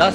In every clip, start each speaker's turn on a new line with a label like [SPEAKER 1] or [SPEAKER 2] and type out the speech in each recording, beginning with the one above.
[SPEAKER 1] 10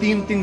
[SPEAKER 1] 3-3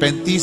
[SPEAKER 2] 35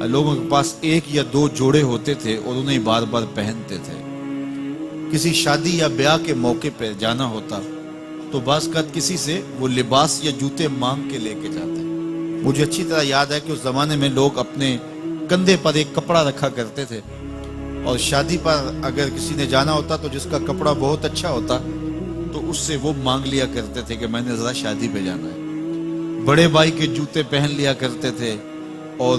[SPEAKER 2] لوگوں کے پاس ایک یا دو جوڑے ہوتے تھے اور انہیں بار بار پہنتے تھے. کسی شادی یا بیاہ کے موقع پہ جانا ہوتا تو بعض اوقات کسی سے وہ لباس یا جوتے مانگ کے لے کے جاتے. مجھے اچھی طرح یاد ہے کہ اس زمانے میں لوگ اپنے کندھے پر ایک کپڑا رکھا کرتے تھے اور شادی پر اگر کسی نے جانا ہوتا تو جس کا کپڑا بہت اچھا ہوتا تو اس سے وہ مانگ لیا کرتے تھے کہ میں نے ذرا شادی پہ جانا ہے. بڑے بھائی کے جوتے پہن لیا کرتے تھے اور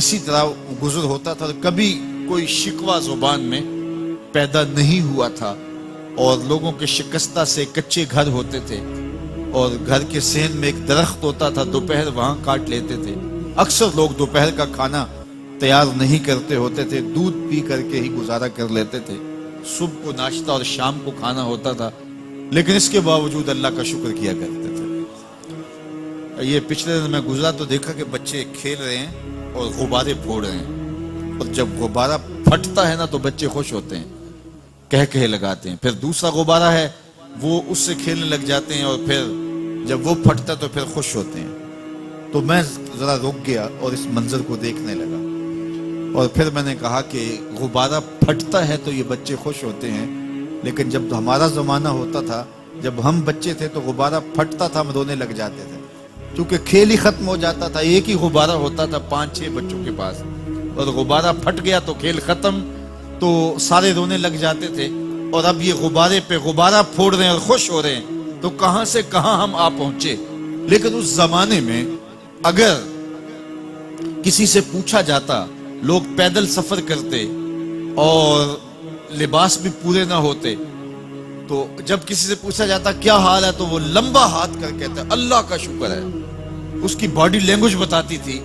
[SPEAKER 2] اسی طرح گزر ہوتا تھا. کبھی کوئی شکوہ زبان میں پیدا نہیں ہوا تھا اور لوگوں کے شکستہ سے کچے گھر ہوتے تھے اور گھر کے صحن میں ایک درخت ہوتا تھا, دوپہر وہاں کاٹ لیتے تھے. اکثر لوگ دوپہر کا کھانا تیار نہیں کرتے ہوتے تھے, دودھ پی کر کے ہی گزارا کر لیتے تھے. صبح کو ناشتہ اور شام کو کھانا ہوتا تھا, لیکن اس کے باوجود اللہ کا شکر کیا کرتے تھے. یہ پچھلے دن میں گزرا تو دیکھا کہ بچے کھیل رہے ہیں اور غبارے پھوڑ رہے ہیں, اور جب غبارہ پھٹتا ہے نا تو بچے خوش ہوتے ہیں, کہہ لگاتے ہیں. پھر دوسرا غبارہ ہے وہ اس سے کھیلنے لگ جاتے ہیں اور پھر جب وہ پھٹتا تو پھر خوش ہوتے ہیں. تو میں ذرا رک گیا اور اس منظر کو دیکھنے لگا اور پھر میں نے کہا کہ غبارہ پھٹتا ہے تو یہ بچے خوش ہوتے ہیں, لیکن جب ہمارا زمانہ ہوتا تھا, جب ہم بچے تھے تو غبارہ پھٹتا تھا, ہم رونے لگ جاتے تھے کیونکہ کھیل ہی ختم ہو جاتا تھا. ایک ہی غبارہ ہوتا تھا 5-6 بچوں کے پاس, اور غبارہ پھٹ گیا تو کھیل ختم, تو سارے رونے لگ جاتے تھے. اور اب یہ غبارے پہ غبارہ پھوڑ رہے ہیں اور خوش ہو رہے ہیں, تو کہاں سے کہاں ہم آ پہنچے. لیکن اس زمانے میں اگر کسی سے پوچھا جاتا, لوگ پیدل سفر کرتے اور لباس بھی پورے نہ ہوتے, تو جب کسی سے پوچھا جاتا کیا حال ہے تو وہ لمبا ہاتھ کر کہتا ہے اللہ کا شکر ہے. اس کی باڈی لینگویج بتاتی تھی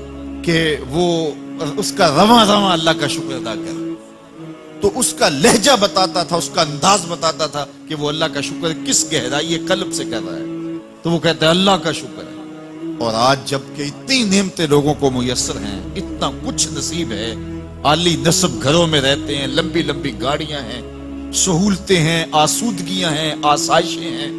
[SPEAKER 2] کہ وہ اس کا رواں رواں اللہ کا شکر ادا کر. تو اس کا لہجہ بتاتا تھا, اس کا انداز بتاتا تھا کہ وہ اللہ کا شکر کس گہرائی قلب سے کر رہا ہے. تو وہ کہتا ہے اللہ کا شکر ہے. اور آج جب کہ اتنی نعمتیں لوگوں کو میسر ہیں, اتنا کچھ نصیب ہے, عالی نصب گھروں میں رہتے ہیں, لمبی لمبی گاڑیاں ہیں, سہولتیں ہیں, آسودگیاں ہیں, آسائشیں ہیں,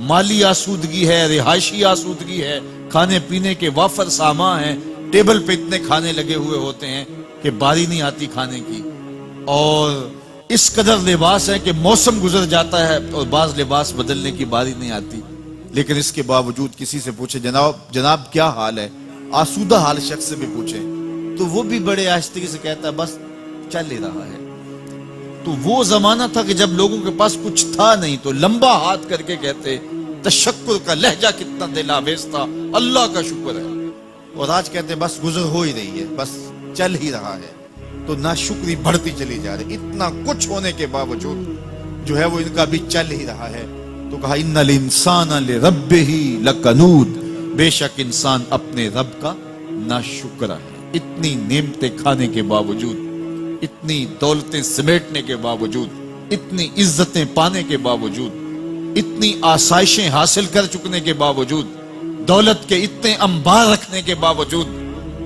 [SPEAKER 2] مالی آسودگی ہے, رہائشی آسودگی ہے, کھانے پینے کے وافر سامان ہیں, ٹیبل پہ اتنے کھانے لگے ہوئے ہوتے ہیں کہ باری نہیں آتی کھانے کی, اور اس قدر لباس ہے کہ موسم گزر جاتا ہے اور بعض لباس بدلنے کی باری نہیں آتی. لیکن اس کے باوجود کسی سے پوچھے جناب کیا حال ہے, آسودہ حال شخص سے بھی پوچھے تو وہ بھی بڑے آہستگی سے کہتا ہے بس چل ہی رہا ہے. تو وہ زمانہ تھا کہ جب لوگوں کے پاس کچھ تھا نہیں تو لمبا ہاتھ کر کے کہتے, تشکر کا لہجہ کتنا دل آویز تھا, اللہ کا شکر ہے. اور آج کہتے بس گزر ہو ہی رہی ہے, بس چل ہی رہا ہے. تو ناشکری بڑھتی چلی جا رہی, اتنا کچھ ہونے کے باوجود جو ہے وہ ان کا بھی چل ہی رہا ہے. تو کہا ان الانسان لربہ لکنود, بے شک انسان اپنے رب کا ناشکر ہے. اتنی نعمتیں کھانے کے باوجود, اتنی دولتیں سمیٹنے کے باوجود, اتنی عزتیں پانے کے باوجود, اتنی آسائشیں حاصل کر چکنے کے باوجود, دولت کے اتنے انبار رکھنے کے باوجود,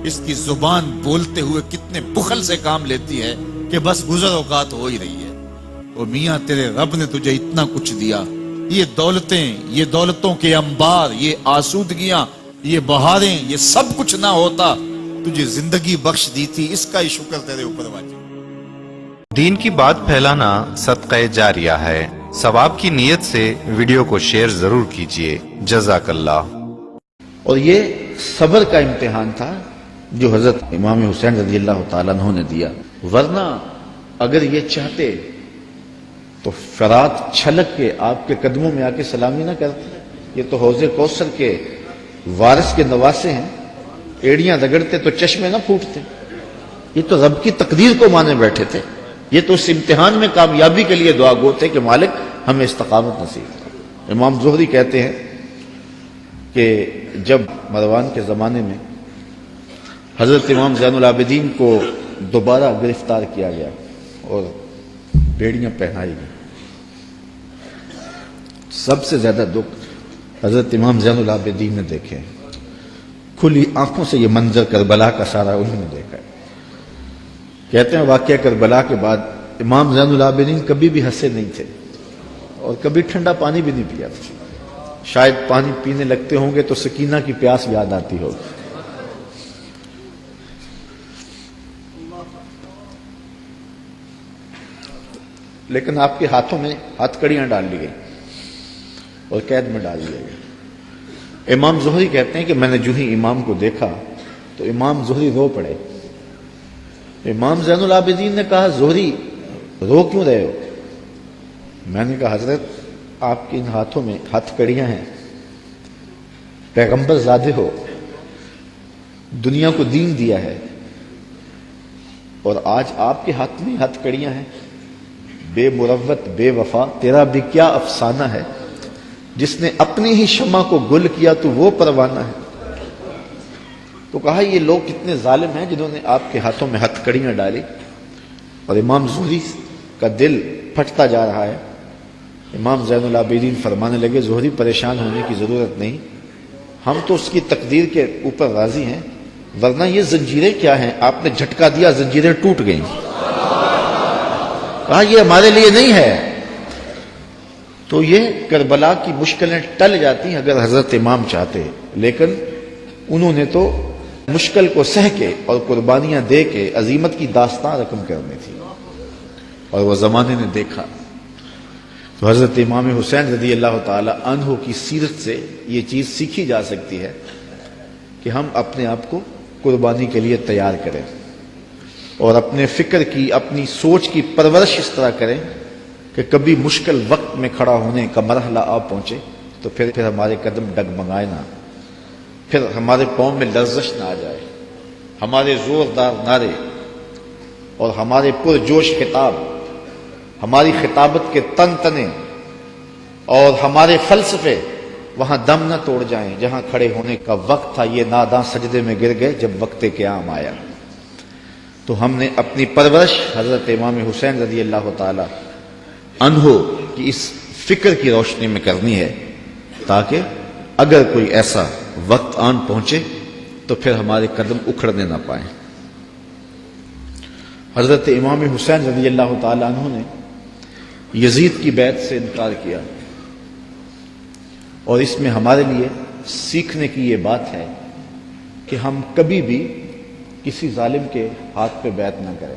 [SPEAKER 2] اس کی زبان بولتے ہوئے کتنے بخل سے کام لیتی ہے کہ بس گزر اوقات ہو ہی رہی ہے. اور میاں تیرے رب نے تجھے اتنا کچھ دیا, یہ دولتیں, یہ دولتوں کے انبار, یہ آسودگیاں, یہ بہاریں, یہ سب کچھ نہ ہوتا, تجھے زندگی بخش دی تھی, اس کا ہی شکر تیرے اوپر واجب.
[SPEAKER 3] دین کی بات پھیلانا صدقہ جاریہ ہے. ثواب کی نیت سے ویڈیو کو شیئر ضرور کیجیے. جزاک اللہ.
[SPEAKER 1] اور یہ صبر کا امتحان تھا جو حضرت امام حسین رضی اللہ تعالیٰ عنہ نے دیا, ورنہ اگر یہ چاہتے تو فرات چھلک کے آپ کے قدموں میں آ کے سلامی نہ کرتے. یہ تو حوض کوثر کے وارث کے نواسے ہیں, ایڑیاں رگڑتے تو چشمے نہ پھوٹتے. یہ تو رب کی تقدیر کو مانے بیٹھے تھے. یہ تو اس امتحان میں کامیابی کے لیے دعا گو تھے کہ مالک ہمیں استقامت نصیب کرو. امام زہری کہتے ہیں کہ جب مروان کے زمانے میں حضرت امام زین العابدین کو دوبارہ گرفتار کیا گیا اور بیڑیاں پہنائی گئی, سب سے زیادہ دکھ حضرت امام زین العابدین نے دیکھے. کھلی آنکھوں سے یہ منظر کربلا کا سارا انہوں نے دیکھا ہے. کہتے ہیں واقعہ کربلا کے بعد امام زین العابدین کبھی بھی ہنسے نہیں تھے اور کبھی ٹھنڈا پانی بھی نہیں پیا تھا. شاید پانی پینے لگتے ہوں گے تو سکینہ کی پیاس یاد آتی ہوگی. لیکن آپ کے ہاتھوں میں ہتھ کڑیاں ڈال لی گئی اور قید میں ڈال دیا گیا۔ امام زہری کہتے ہیں کہ میں نے جو ہی امام کو دیکھا تو امام زہری رو پڑے۔ امام زین العابدین نے کہا زہری رو کیوں رہے ہو؟ میں نے کہا حضرت آپ کے ان ہاتھوں میں ہتھ کڑیاں ہیں، پیغمبر زادے ہو، دنیا کو دین دیا ہے، اور آج آپ کے ہاتھ میں ہتھ کڑیاں ہیں۔ بے مروت بے وفا تیرا بھی کیا افسانہ ہے، جس نے اپنی ہی شمع کو گل کیا تو وہ پروانہ ہے۔ تو کہا یہ لوگ کتنے ظالم ہیں جنہوں نے آپ کے ہاتھوں میں ہتھ کڑیاں ڈالی۔ اور امام زہری کا دل پھٹتا جا رہا ہے۔ امام زین العابدین فرمانے لگے زہری پریشان ہونے کی ضرورت نہیں، ہم تو اس کی تقدیر کے اوپر راضی ہیں، ورنہ یہ زنجیریں کیا ہیں، آپ نے جھٹکا دیا زنجیریں ٹوٹ گئیں۔ کہا یہ ہمارے لیے نہیں ہے۔ تو یہ کربلا کی مشکلیں ٹل جاتی اگر حضرت امام چاہتے، لیکن انہوں نے تو مشکل کو سہ کے اور قربانیاں دے کے عظیمت کی داستان رقم کرنی تھی، اور وہ زمانے نے دیکھا۔ تو حضرت امام حسین رضی اللہ تعالی عنہ کی سیرت سے یہ چیز سیکھی جا سکتی ہے کہ ہم اپنے آپ کو قربانی کے لیے تیار کریں، اور اپنے فکر کی اپنی سوچ کی پرورش اس طرح کریں کہ کبھی مشکل وقت میں کھڑا ہونے کا مرحلہ آ پہنچے تو پھر ہمارے قدم ڈگمگائے نہ، پھر ہمارے پاؤں میں لرزش نہ آ جائے، ہمارے زوردار نعرے اور ہمارے پرجوش خطاب، ہماری خطابت کے تن تنے اور ہمارے فلسفے وہاں دم نہ توڑ جائیں جہاں کھڑے ہونے کا وقت تھا۔ یہ ناداں سجدے میں گر گئے جب وقت قیام آیا۔ تو ہم نے اپنی پرورش حضرت امام حسین رضی اللہ تعالی عنہ کی اس فکر کی روشنی میں کرنی ہے، تاکہ اگر کوئی ایسا وقت آن پہنچے تو پھر ہمارے قدم اکھڑنے نہ پائیں۔ حضرت امام حسین رضی اللہ تعالی عنہ نے یزید کی بیعت سے انکار کیا، اور اس میں ہمارے لیے سیکھنے کی یہ بات ہے کہ ہم کبھی بھی کسی ظالم کے ہاتھ پہ بیعت نہ کریں۔